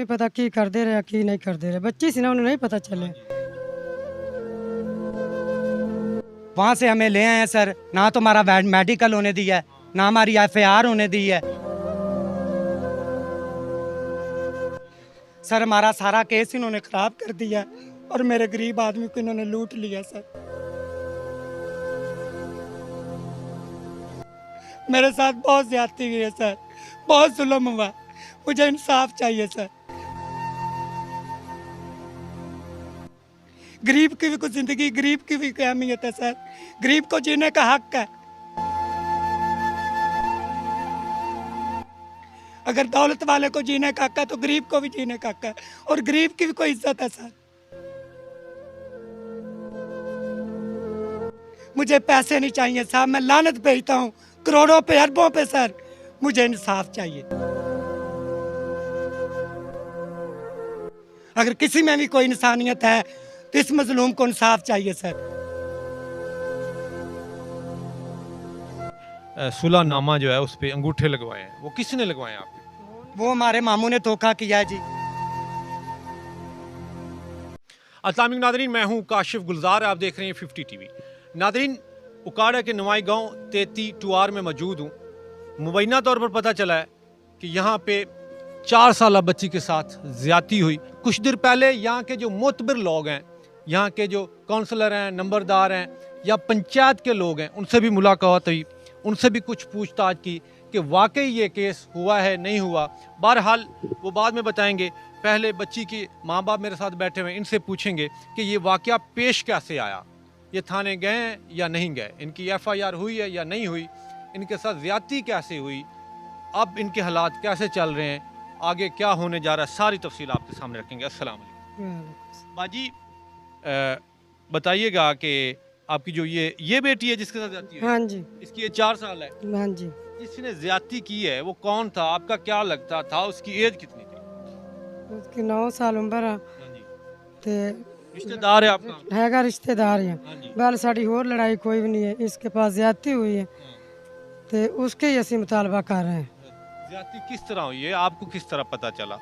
नहीं पता की करते रहे की नहीं करते रहे, बच्ची सी ना उन्हें नहीं पता चले। वहाँ से हमें ले आए हैं सर, ना तो हमारा मेडिकल होने दिया है, ना हमारी FIR होने दी है। सर हमारा सारा केस इन्होंने ख़राब कर दिया और मेरे गरीब आदमी को इन्होंने लूट लिया सर। मेरे साथ बहुत ज्यादती हुई है सर, बहुत जुल्म हुआ, मुझे इंसाफ चाहिए सर। गरीब की भी कुछ ज़िंदगी, गरीब की भी क्या अहमियत है सर, गरीब को जीने का हक है। अगर दौलत वाले को जीने का हक है तो गरीब को भी जीने का हक है, और गरीब की भी कोई इज्जत है सर। मुझे पैसे नहीं चाहिए साहब, मैं लानत भेजता हूँ करोड़ों पे अरबों पे सर, मुझे इंसाफ चाहिए। अगर किसी में भी कोई इंसानियत है तो इस मजलूम को इंसाफ चाहिए सर। सुलहनामा जो है उस पे अंगूठे लगवाए हैं, वो किसने लगवाए हैं आपके? वो हमारे मामू ने धोखा किया है जी। अस्सलाम वालेकुम नादरीन, मैं हूँ काशिफ गुलजार, आप देख रहे हैं 50 टीवी। नादरीन, उकाड़ा के नवाई गांव 33 टुआर में मौजूद हूँ। मुबैना तौर पर पता चला है कि यहाँ पे 4 साल बच्ची के साथ ज़्यादती हुई। कुछ देर पहले यहाँ के जो मोतबर लोग हैं, यहाँ के जो काउंसलर हैं, नंबरदार हैं या पंचायत के लोग हैं, उनसे भी मुलाकात हुई, उनसे भी कुछ पूछताछ की कि वाकई ये केस हुआ है नहीं हुआ। बहरहाल वो बाद में बताएंगे, पहले बच्ची के माँ बाप मेरे साथ बैठे हुए हैं, इनसे पूछेंगे कि ये वाकया पेश कैसे आया, ये थाने गए हैं या नहीं गए, इनकी FIR हुई है या नहीं हुई, इनके साथ ज़्यादती कैसे हुई, अब इनके हालात कैसे चल रहे हैं, आगे क्या होने जा रहा है, सारी तफसील आपके सामने रखेंगे। अस्सलाम वालेकुम। बाजी बताइएगा कि आपकी जो ये बेटी है जिसके साथ ज़्यादती हुई, हाँ जी, इसकी ये 4 साल है, हाँ जी। जिसने ज़्यादती की है वो कौन था, आपका क्या लगता था, उसकी एज कितनी थी? उसकी 9 साल उम्र है हाँ जी। ते रिश्तेदार है आपका? हैगा रिश्तेदार है। हाँ जी। गल साड़ी होर लड़ाई कोई भी नहीं है, इसके पास ज्यादती हुई है ते उसके ही असी मुतालबा कर रहे हैं। ज़्यादती किस तरह हुई है, आपको किस तरह पता चला?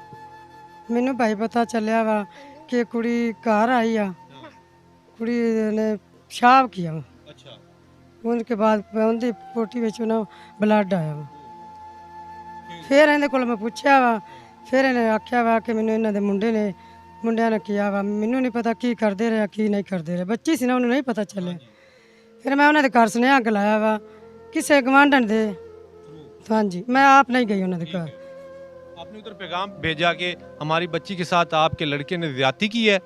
मैनू भाई पता चलिया वा कि कुड़ी घर आई आ, कुड़ी ने पेशाब किया वा, अच्छा। उनके बाद उनकी पोटी में ना ब्लड आया वा। फिर इन्हें को मैं पूछा वा, फिर इन्हें आख्या वा कि मैनू इन्होंने मुंडिया ने किया वा, मैनू नहीं पता की करते रहे की नहीं करते रहे, बच्ची सी ना उन्हें नहीं पता चले। फिर मैं उन्होंने घर सुनेहा गलाया वा किसी गवांढन दे। हाँ जी, मैं आप नहीं गई उन्होंने घर। आपने उधर पैगाम भेजा कि हमारी बच्ची के साथ आपके लड़के ने ज़्यादती की है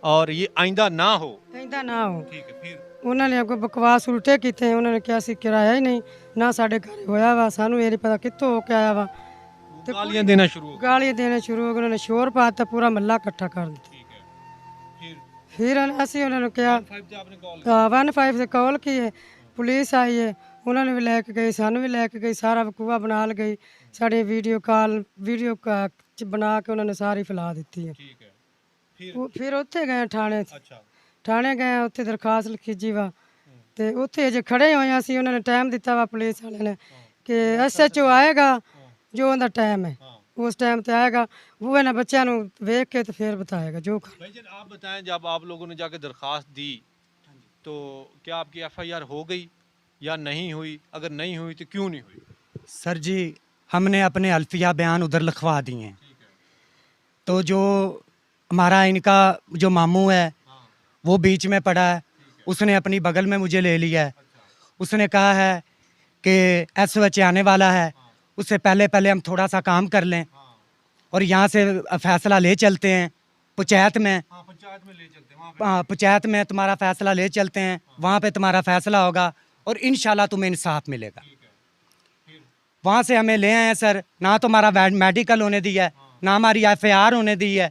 और ये आइंदा ना हो। कहता ना हो, ठीक है, फिर उन्होंने अगो बकवास उल्टे किए, उन्होंने क्या सी किराया ही नहीं ना साढ़े घर होया वा, सानू ये नहीं पता कितों होके आया वा। वो गालियाँ देना शुरू हो गए। गालियाँ देने शुरू हो गए, उन्होंने शोर पाता, पूरा महला इकट्ठा कर दिया। ठीक है, फिर असी उन्होंने क्या 5 से आपने कॉल 15 से कॉल की है, पुलिस आई है, उन्होंने भी लैके गई, सानू भी लैके गई, सारा वकूआ बना गई, साड़ी वीडियो बना के उन्होंने सारी फैला दी है। ठीक है, फिर फिर उत्थे गए थाने, अच्छा थाने गए, उत्थे दरखास्त लिखी जी वा, ते उत्थे अजे खड़े होए असी, उन्होंने टाइम दिता वा पुलिस वाले ने कि SHO आएगा जो उनका टाइम है, उस टाइम ते आएगा, वो है ना बच्चों को वेख के तो फिर बताएगा जो कर। भाईजान आप बताएं, जब आप लोगों ने जाके दरखास्त दी तो क्या आपकी FIR हो गई या नहीं हुई? अगर नहीं हुई तो क्यों नहीं हुई? सर जी हमने अपने अल्फिया बयान उधर लिखवा दिए हैं, तो जो हमारा इनका जो मामू है वो बीच में पड़ा है, उसने अपनी बगल में मुझे ले लिया है। उसने कहा है कि SOH आने वाला है, उससे पहले पहले हम थोड़ा सा काम कर लें और यहाँ से फैसला ले चलते हैं पंचायत में। हाँ, पंचायत में ले चलते हैं, वहाँ हाँ, पंचायत में तुम्हारा फैसला ले चलते हैं, वहाँ पे तुम्हारा फैसला होगा और इंशाल्लाह तुम्हें इंसाफ मिलेगा। वहाँ से हमें ले आए हैं सर, ना तो हमारा मेडिकल होने दिया है, ना हमारी FIR होने दी है।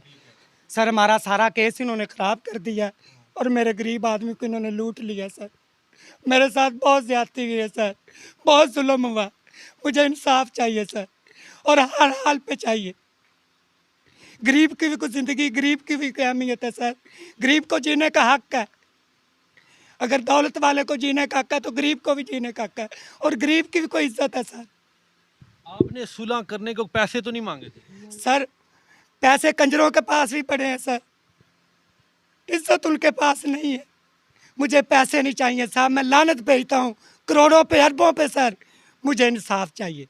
सर हमारा सारा केस इन्होंने ख़राब कर दिया और मेरे गरीब आदमी को इन्होंने लूट लिया सर। मेरे साथ बहुत ज़्यादती हुई है सर, बहुत जुल्म हुआ, मुझे इंसाफ चाहिए सर, और हर हाल पे चाहिए। गरीब की भी कुछ ज़िंदगी, गरीब की भी क्या अहमियत है सर, गरीब को जीने का हक है। अगर दौलत वाले को जीने का हक है तो गरीब को भी जीने का हक है, और गरीब की भी कोई इज्जत है सर। आपने सुलह करने को पैसे तो नहीं मांगे थे? सर पैसे कंजरों के पास भी पड़े हैं सर, इज्जत उनके पास नहीं है। मुझे पैसे नहीं चाहिए साहब, मैं लानत भेजता हूँ करोड़ों पे अरबों पे सर। मुझे इंसाफ चाहिए,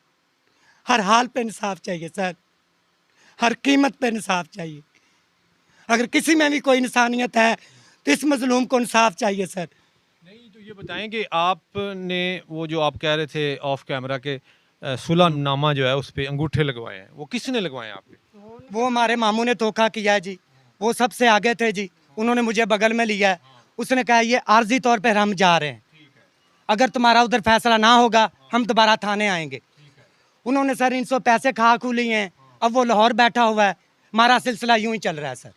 हर हाल पे इंसाफ चाहिए सर, हर कीमत पे इंसाफ चाहिए। अगर किसी में भी कोई इंसानियत है तो इस मजलूम को इंसाफ चाहिए सर। नहीं तो ये बताएं कि आपने वो जो आप कह रहे थे ऑफ कैमरा के सुलहनामा जो है उस पर अंगूठे लगवाए हैं, वो किसने लगवाए हैं आप पे? वो हमारे मामू ने धोखा किया है जी, वो सबसे आगे थे जी, उन्होंने मुझे बगल में लिया है। उसने कहा ये आर्जी तौर पर हम जा रहे हैं, अगर तुम्हारा उधर फैसला ना होगा हम दोबारा थाने आएंगे। उन्होंने सर 300 पैसे खा खू लिए हैं, अब वो लाहौर बैठा हुआ है, हमारा सिलसिला यूं ही चल रहा है सर।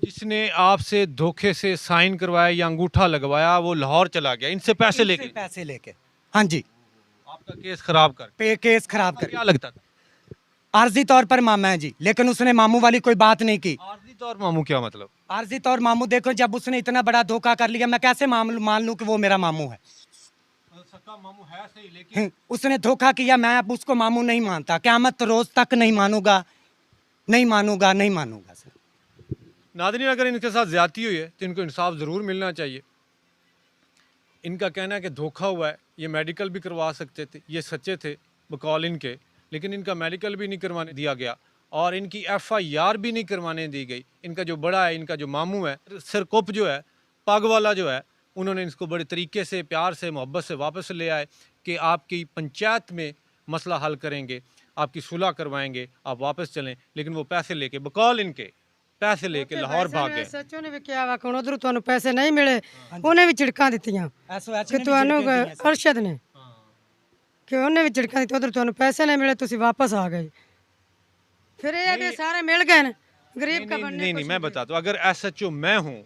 जिसने आपसे धोखे से साइन करवाया या अंगूठा लगवाया वो लाहौर चला गया इनसे पैसे लेके, पैसे लेके, हाँ जी, आपका केस खराब कर। केस खराब कर। क्या लगता था? आर्जी तौर पर मामा है जी, लेकिन उसने मामू वाली कोई बात नहीं की। आर्जी तौर मामू क्या मतलब? आर्जी तौर मामू देखो, जब उसने इतना बड़ा धोखा कर लिया, मैं कैसे मान लूं कि वो मेरा मामू है। सक्का मामू है सही, लेकिन उसने धोखा किया, मैं अब उसको मामू नहीं मानता, क़यामत रोज तक नहीं मानूंगा, नहीं मानूंगा, नहीं मानूंगा सर। नाज़रीन अगर इनके साथ ज्यादती हुई है तो इनको इंसाफ ज़रूर मिलना चाहिए। इनका कहना है कि धोखा हुआ है, ये मेडिकल भी करवा सकते थे, ये सच्चे थे बकौल इनके, लेकिन इनका मेडिकल भी नहीं करवाने दिया गया और इनकी FIR भी नहीं करवाने दी गई। इनका जो बड़ा है, इनका जो मामू है सरकोप जो है, पग वाला जो है, उन्होंने इसको बड़े तरीके से प्यार से मोहब्बत से वापस ले आए कि आपकी पंचायत में मसला हल करेंगे, आपकी सुलह करवाएंगे, आप वापस चलें। लेकिन वो पैसे लेके बकौल इनके पैसे लेके लाहौर भाग गए। सच्चो ने भी किया वा कि उधर ਤੁਹਾਨੂੰ ਪੈਸੇ ਨਹੀਂ ਮਿਲੇ, ਉਹਨੇ ਵੀ ਝਿੜਕਾਂ ਦਿੱਤੀਆਂ ਕਿ ਤੁਹਾਨੂੰ ਅਰਸ਼ਦ ਨੇ ਕਿ ਉਹਨੇ ਵੀ ਝਿੜਕਾਂ ਦਿੱਤੀਆਂ, ਉਧਰ ਤੁਹਾਨੂੰ ਪੈਸੇ ਨਹੀਂ ਮਿਲੇ, ਤੁਸੀਂ ਵਾਪਸ ਆ ਗਏ। ਫਿਰ ਇਹ ਵੀ ਸਾਰੇ ਮਿਲ ਗਏ ਨੇ, गरीब का बनने नहीं नहीं, मैं बताता हूँ, अगर SHO मैं हूँ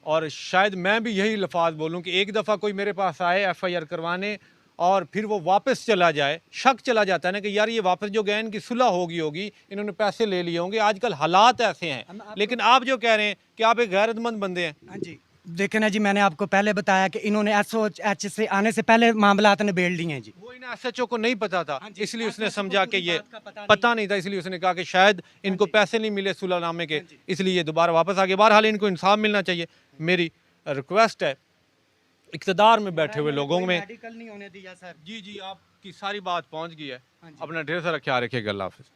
और शायद मैं भी यही लफाज बोलूँ कि एक दफ़ा कोई मेरे पास आए FIR करवाने और फिर वो वापस चला जाए, शक चला जाता है ना कि यार ये वापस जो गए इनकी सुलह होगी, इन्होंने पैसे ले लिए होंगे, आजकल हालात ऐसे हैं। लेकिन आप जो कह रहे हैं कि आप एक गैरतमंद बंदे हैं। हाँ जी, देखे ना जी, मैंने आपको पहले बताया कि इन्होंने SOH से आने से पहले मामलात ने बेड़ लिए हैं जी। वो इन SHO को नहीं पता था, इसलिए उसने समझा कि ये पता नहीं था, इसलिए उसने कहा कि शायद इनको पैसे नहीं मिले सुलहनामे के, इसलिए ये दोबारा वापस आ गए। बहरहाल इनको इंसाफ मिलना चाहिए। मेरी रिक्वेस्ट है इक़्तिदार में बैठे हुए लोगों में, मेडिकल नहीं होने दिया सर। जी जी, आपकी सारी बात पहुंच गई है। अपना ढेर सारा ख्याल रखिएगा। अल्लाह हाफ़िज़।